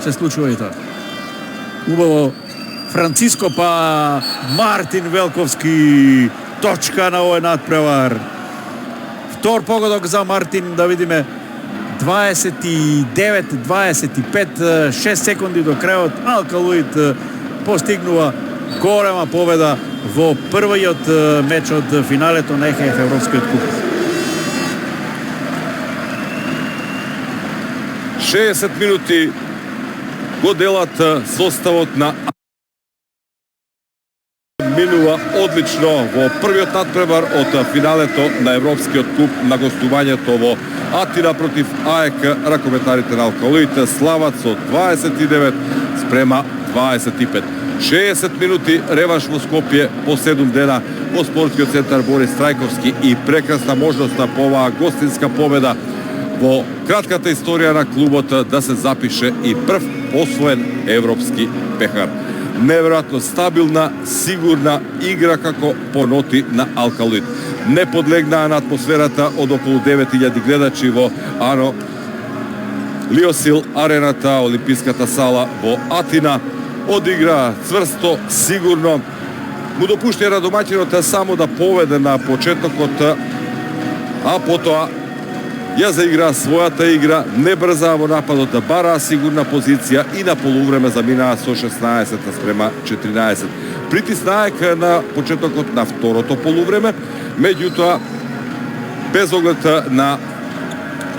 се случува и тоа. Убаво Франциско па Мартин Велковски точка на овој надпревар. Втор погодок за Мартин, да видиме 29-25, 6 секунди до крајот. Алкалуид постигнува голема победа во првиот меч од финалето на ЕХФ Европскиот куп. 60 минути го делат составот на минува одлично во првиот надпревар од финалето на Европскиот куп на гостувањето во Атина против АЕК. Ракометарите на Алкалуид слават со 29 спрема 25. 60 минути реванш во Скопје по 7 дена во спортскиот центар Борис Трајковски и прекрасна можност по оваа гостинска победа во кратката историја на клубот да се запише и прв освоен европски пехар. Неверојатно стабилна, сигурна игра како по ноти на Алкалуид. Не подлегнаа на атмосферата од околу 9000 гледачи во Ано Лиосил арената, Олимписката сала во Атина. Одигра цврсто, сигурно. Му допуштира домаќинот само да поведе на почетокот, а потоа ја заигра својата игра, не брзаа во нападот, да бараа сигурна позиција и на полувреме заминаа со 16 спрема 14. Притиснаек на почетокот на второто полувреме, меѓутоа без оглед на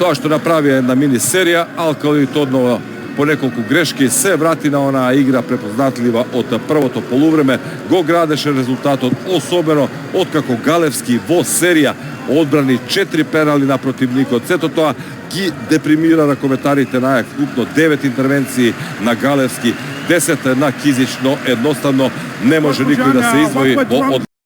тоа што направија една мини серија, Алкалуид одново по неколку грешки се врати на онаа игра препознатлива од првото полувреме, го градеше резултатот, особено откако Галевски во серија одбрани 4 пенали на противникот. Сето тоа ги депримира ракометарите на АЕК. Укупно 9 интервенции на Галевски, 10 на Кизич, но едноставно не може никој да се издвои во